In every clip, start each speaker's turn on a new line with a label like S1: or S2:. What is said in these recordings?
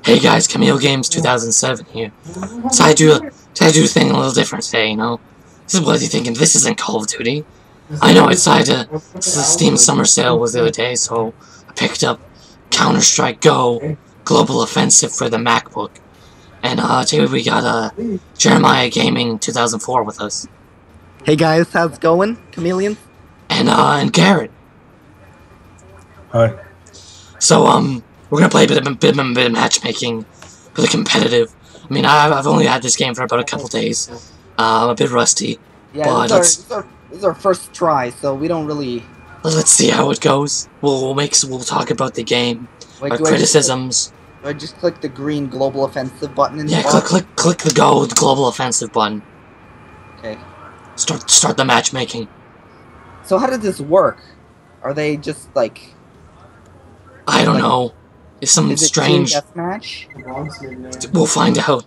S1: Hey guys, Camille Games 2007 here. So I do the thing a little different today, you know? This is what you're thinking, this isn't Call of Duty. I know, I decided the Steam Summer Sale was the other day, so I picked up Counter-Strike Go Global Offensive for the MacBook. And today we got Jeremiah Gaming 2004 with us.
S2: Hey guys, how's it going? Chameleon?
S1: And Garrett.
S3: Hi.
S1: So, we're gonna play a bit of matchmaking for the competitive. I mean, I've only had this game for about a couple days. I'm a bit rusty.
S2: Yeah,
S1: but
S2: this is our first try, so we don't really...
S1: Let's see how it goes. We'll talk about the game, our criticisms.
S2: Do I just click the green Global Offensive button in the
S1: click the Global Offensive button.
S2: Okay.
S1: Start the matchmaking.
S2: So how did this work? Are they just like...
S1: I don't know. It's some strange...
S2: Is it team deathmatch?
S1: We'll find out.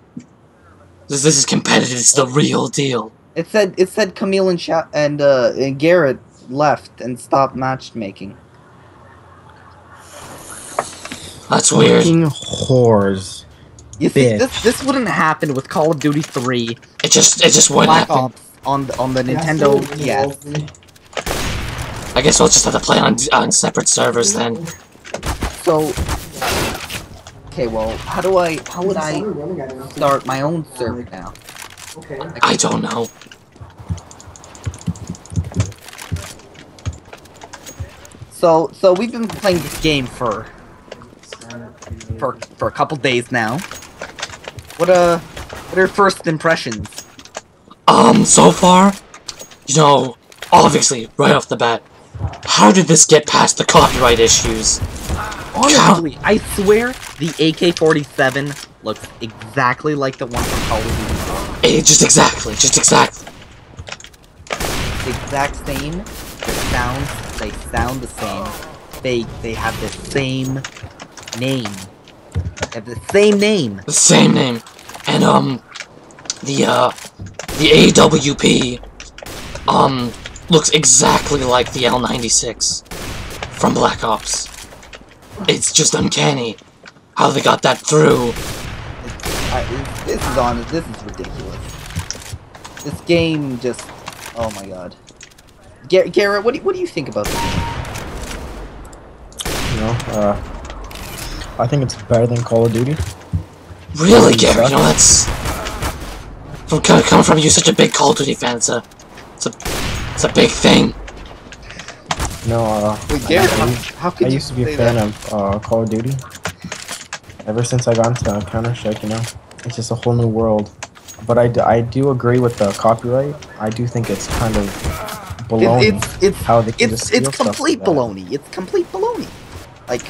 S1: This is competitive. It's the real deal.
S2: It said Camille and Garrett left and stopped matchmaking.
S1: That's weird.
S3: Fucking whores.
S2: You see, this wouldn't happen with Call of Duty 3.
S1: It just wouldn't happen.
S2: Ops on the Nintendo DS.
S1: I guess we'll just have to play on separate servers then.
S2: So, okay, well, how would I start my own server now?
S1: I don't know.
S2: So we've been playing this game for a couple days now. What are your first impressions?
S1: So far, you know, obviously, right off the bat, how did this get past the copyright issues?
S2: Honestly, I swear the AK-47 looks exactly like the one from Call of Duty.
S1: Just exactly.
S2: The exact same. They sound the same. They have the same name. They have the same name.
S1: The same name. And the AWP looks exactly like the L96 from Black Ops. It's just uncanny how they got that through.
S2: This is ridiculous. This game just... Oh my god. Garrett, what do you think about the game?
S3: You know, I think it's better than Call of Duty.
S1: Really, Garrett? You know, that's... Coming from you, such a big Call of Duty fan, it's a big thing.
S3: No,
S2: Wait, Garrett,
S3: I used to be a fan of Call of Duty. Ever since I got into Counter-Strike, you know, it's just a whole new world. But I do agree with the copyright. I do think it's kind of baloney.
S2: It's complete baloney. It's complete baloney. Like,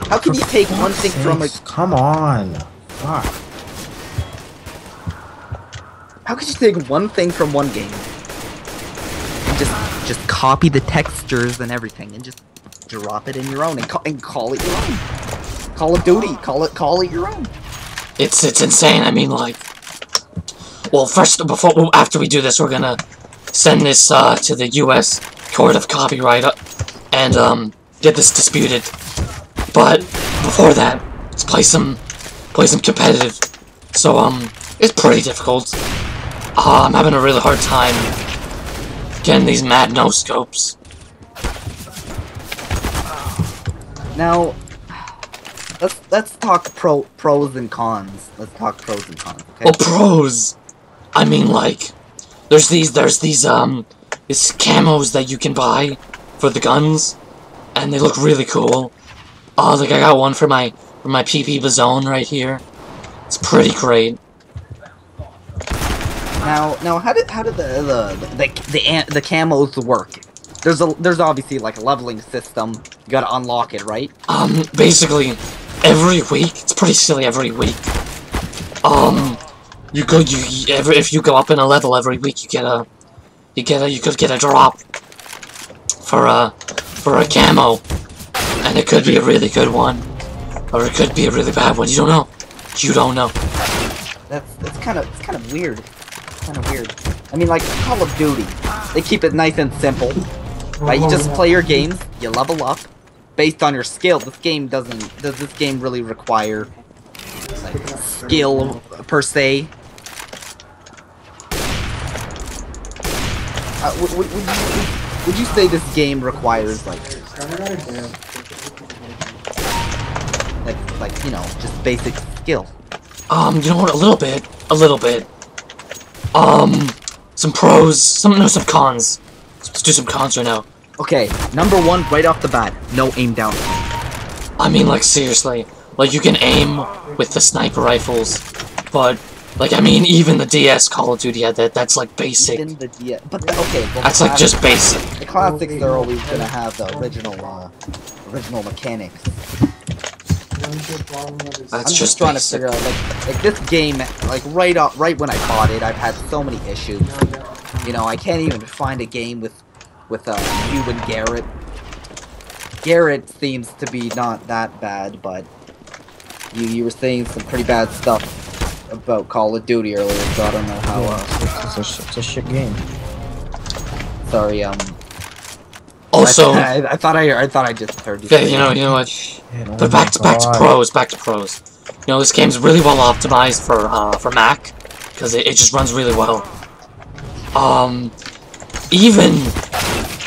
S2: how can you take one thing from a...
S3: Come on. Fuck.
S2: How could you take one thing from one game and just copy the textures and everything and just drop it in your own and call it your own? Call of Duty, call it your own.
S1: It's insane. I mean, like, well, after we do this, we're gonna send this to the U.S. Court of Copyright and get this disputed. But before that, let's play some competitive. So it's pretty difficult. I'm having a really hard time getting these mad no scopes.
S2: Now, let's talk pros and cons. Let's talk pros and cons. Okay?
S1: Oh, pros! I mean, like, there's these camos that you can buy for the guns, and they look really cool. Like I got one for my PP Bazone right here. It's pretty great.
S2: Now, how did the camos work? There's obviously like a leveling system. You gotta unlock it, right?
S1: Basically, every week, it's pretty silly. Every week, if you go up in a level every week, you could get a drop for a camo, and it could be a really good one, or it could be a really bad one. You don't know. You don't know.
S2: It's kind of weird. Kind of weird. I mean, like Call of Duty, they keep it nice and simple. Right? You just play your games, you level up, based on your skill. This game doesn't. Does this game really require like skill per se? Would you say this game requires like you know, just basic skill?
S1: You know what? A little bit. Some pros, some cons. Let's do some cons right now.
S2: Okay, number one, right off the bat, no aim down.
S1: I mean, like, seriously. Like, you can aim with the sniper rifles, but, like, I mean, even the DS Call of Duty had that. That's, like, basic.
S2: Even the DS, but okay, well,
S1: that's, like, just basic.
S2: The classics are always gonna have the original mechanics.
S1: That's
S2: I'm
S1: just
S2: trying
S1: basic.
S2: to figure out, like this game, like right when I bought it, I've had so many issues. You know, I can't even find a game with you and Garrett. Garrett seems to be not that bad, but you were saying some pretty bad stuff about Call of Duty earlier, so I don't know how.
S3: It's a shit game.
S2: Sorry.
S1: Also,
S2: I thought I just heard you.
S1: Yeah, you know what? But back to pros. You know, this game's really well optimized for Mac because it just runs really well. Even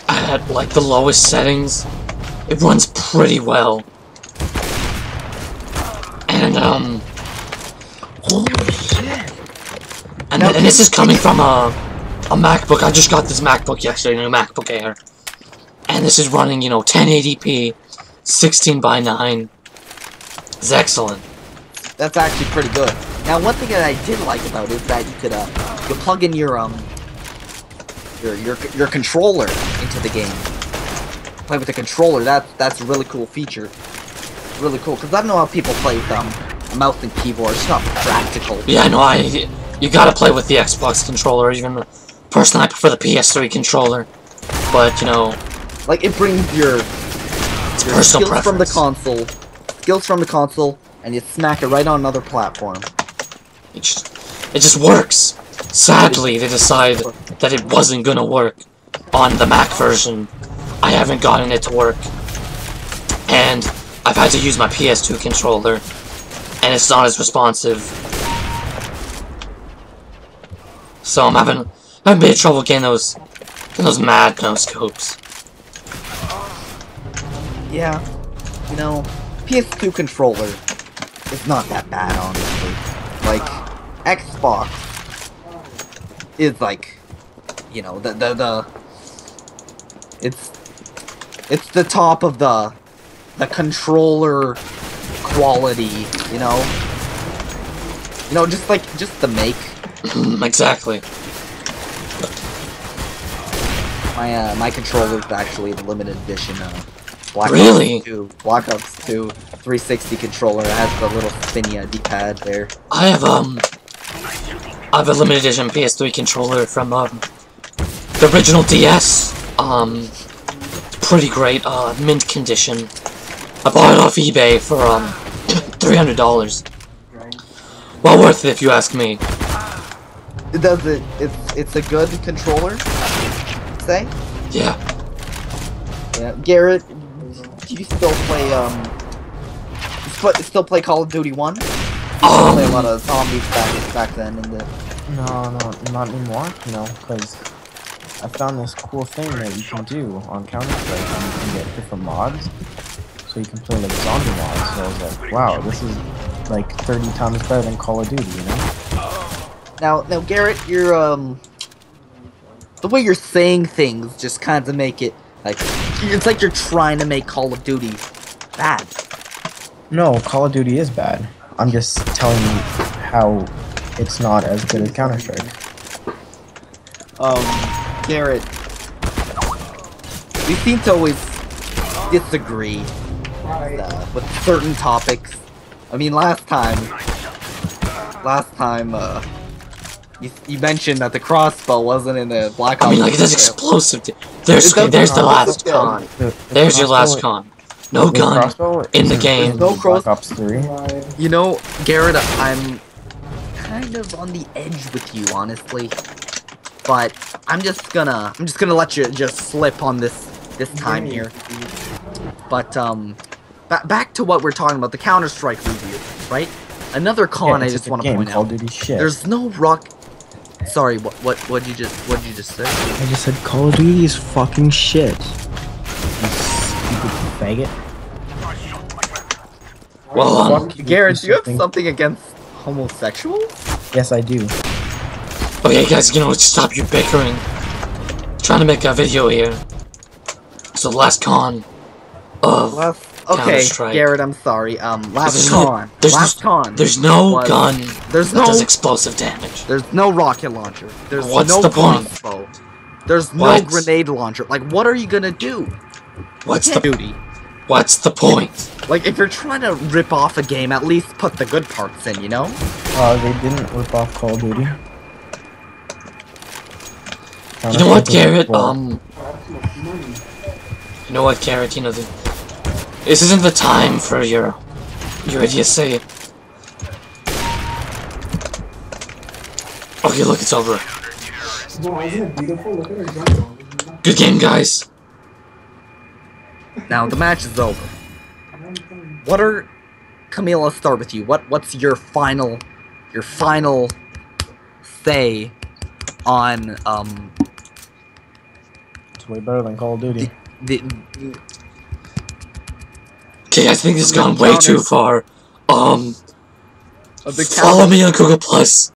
S1: at like the lowest settings, it runs pretty well. And holy shit! And this is coming from a MacBook. I just got this MacBook yesterday, new MacBook Air. And this is running, you know, 1080p, 16:9. It's excellent.
S2: That's actually pretty good. Now, one thing that I did like about it is that you could you plug in your controller into the game. Play with the controller. That's a really cool feature. Really cool, because I don't know how people play with a mouse and keyboard. It's not practical.
S1: Yeah, no, you gotta play with the Xbox controller. Even personally, I prefer the PS3 controller. But you know,
S2: like it brings your skills from the console, and you smack it right on another platform.
S1: It just works. Sadly, they decided that it wasn't gonna work on the Mac version. I haven't gotten it to work, and I've had to use my PS2 controller, and it's not as responsive. So I'm having a bit of trouble getting those mad no scopes.
S2: Yeah, you know, PS2 controller is not that bad, honestly. Like, Xbox is like, you know, it's the top of the controller quality, you know? You know, just the make.
S1: Exactly.
S2: My controller is actually the limited edition Black Ops 2 360 controller. It has the little spinny D-pad there.
S1: I have a limited edition PS3 controller from the original DS. Pretty great, mint condition. I bought it off eBay for $300. Well worth it if you ask me.
S2: It's a good controller, say?
S1: Yeah.
S2: Yeah, Garrett, do you still play Call of Duty 1? You play a lot of zombies back then in the...
S3: No, not anymore, you know, because I found this cool thing that you can do on Counter-Strike, and you can get different mods, so you can play like zombie mods. So I was like, wow, this is like 30 times better than Call of Duty, you know?
S2: Now Garrett, you're the way you're saying things just kind of make it like it's like you're trying to make Call of Duty bad.
S3: No, Call of Duty is bad. I'm just telling you how it's not as good as Counter-Strike.
S2: Garrett, we seem to always disagree with certain topics. I mean, last time, you mentioned that the crossbow wasn't in the Black Ops.
S1: I mean, like, there's explosive. There's the last con. There's your last con. No gun in the game.
S2: No
S3: Black Ops 3.
S2: You know, Garrett, I'm kind of on the edge with you, honestly. But I'm just gonna let you just slip on this time here. But back to what we're talking about, the Counter-Strike review, right? Another con I just want to point
S3: Call
S2: out.
S3: of Duty shit.
S2: There's no rock. Sorry, what'd you just say?
S3: I just said Call of Duty is fucking shit. You stupid faggot.
S1: Well,
S2: Garrett, do you have something against homosexuals?
S3: Yes, I do.
S1: okay, guys, you know what? Stop your bickering. Trying to make a video here. So, last con of
S2: Okay,
S1: Counter-Strike.
S2: Garrett, I'm sorry. Last con.
S1: There's no gun
S2: There's
S1: that does explosive damage.
S2: There's no rocket launcher. There's
S1: What's
S2: no
S1: the point?
S2: crossbow. There's no
S1: What?
S2: grenade launcher. Like, what are you gonna do?
S1: What's the
S2: duty?
S1: What's the point?
S2: Like, if you're trying to rip off a game, at least put the good parts in, you know?
S3: They didn't rip off Call of Duty.
S1: You know what, Garrett? You know what, Garrett? You know this isn't the time for your idiocy. Okay, look, it's over.
S4: Wow, isn't it beautiful? Look at her jump.
S1: Good game, guys.
S2: Now, the match is over. What are... Camille, let's start with you. What's your final say on,
S3: It's way better than Call of Duty.
S1: Okay, I think this has gone way too far.
S2: the
S1: Follow me on Google Plus.